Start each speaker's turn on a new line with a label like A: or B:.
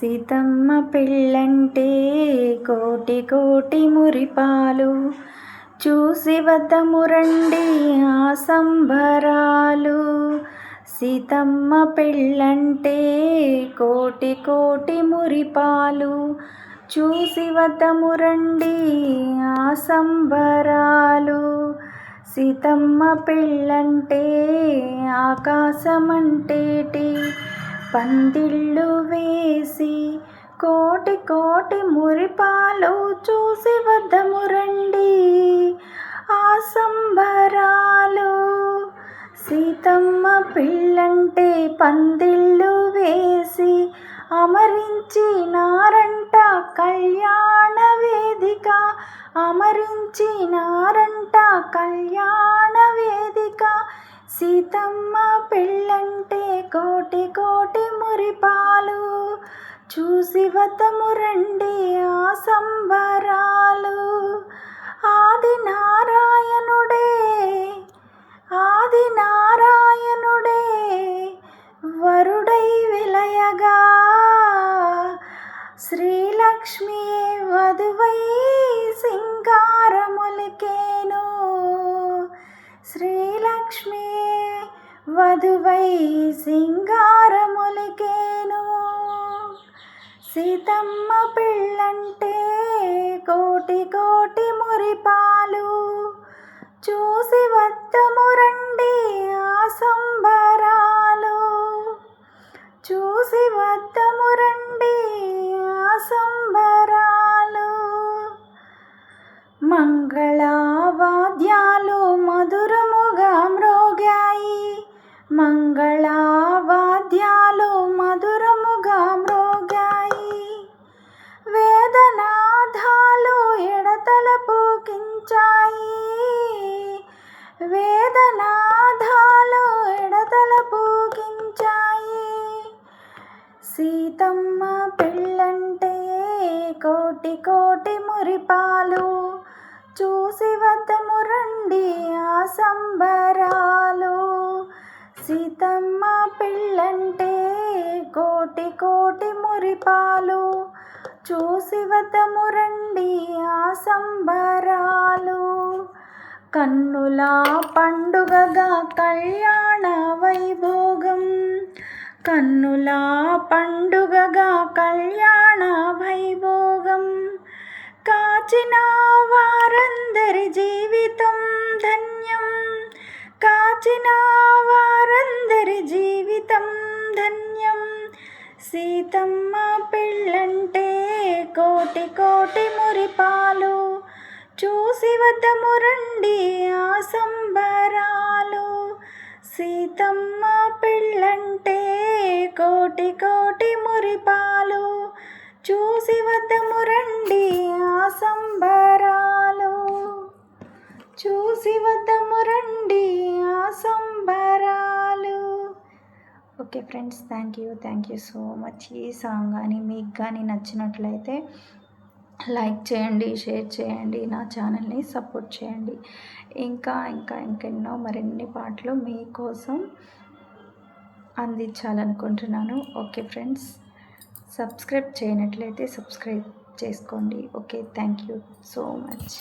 A: సీతమ్మ పెళ్ళంటే కోటి కోటి మురిపాలు, చూసి వద్దము రండి ఆ సంబరాలు. సీతమ్మ పెళ్ళంటే కోటి కోటి మురిపాలు, చూసి వద్దము రండి ఆ సంబరాలు. సీతమ్మ పెళ్ళంటే ఆకాశమంటేటి పందిళ్ళు వేసి కోటి కోటి మురిపాలు, చూసి వద్దము రండి ఆ సంబరాలు. సీతమ్మ పెళ్ళంటే పందిళ్ళు వేసి అమరించినారంట కళ్యాణ వేదిక, అమరించినారంట కళ్యాణ వేదిక. సీతమ్మ పెళ్ళంటే కోటి కోటి మురిపాలు, చూసి వద్దము రండి ఆ సంబరాలు. ఆది నారాయణుడే వరుడై వెలయగా, శ్రీలక్ష్మియే వధువై సింగారములికేను, శ్రీలక్ష్మియే వధువై సింగారములికేను. సీతమ్మ పెళ్ళంటే కోటి కోటి మురిపాలు, చూసి వద్దము రండి ఆ సంబరాలు, చూసి వద్దము రండి ఆ సంబరాలు. మంగళవాద్యాలు మధురముగా మ్రోగాయి, మంగళవాద్యాలు మధురముగా మ్రోగాయి. వేదనాదాలు ఎడతలపుకించాయి, వేదనాదాలు ఎడతలపుకించాయి. సీతమ్మ పెళ్ళంటే కోటి కోటి మురిపాలు, చూసి వద్దము రండి ఆ సంబరాలు. సీతమ్మ పెళ్ళంటే కోటి కోటి మురిపాలు, చూసి వద్దము రండి ఆ సంబరాలు. కన్నుల పండుగగా కళ్యాణ వైభోగం, కన్నుల పండుగగా కళ్యాణ వైభోగం. కాచిన వారందరి జీవితం ధన్యం, కాచిన వారందరి జీవితం ధన్యం. సీతమ్మ పెళ్ళంటే కోటి కోటి మురిపాలు, చూసి వద్దము రండి ఆ సంబరాలు. సీతమ్మ పెళ్ళంటే కోటి కోటి మురిపాలు, చూసి వద్దము రండి ఆ సంబరాలు, చూసి వద్దము రండి ఆ సంబరాలు. Okay friends, thank you so much. ఈ సాంగ్ కానీ మీకు కానీ నచ్చినట్లయితే లైక్ చేయండి, షేర్ చేయండి, నా ఛానల్ని సపోర్ట్ చేయండి. ఇంకా ఇంకెన్నో మరిన్ని పాటలు మీకోసం అందించాలనుకుంటున్నాను. ఓకే ఫ్రెండ్స్, సబ్స్క్రైబ్ చేయనట్లయితే సబ్స్క్రైబ్ చేసుకోండి. Okay, thank you so much.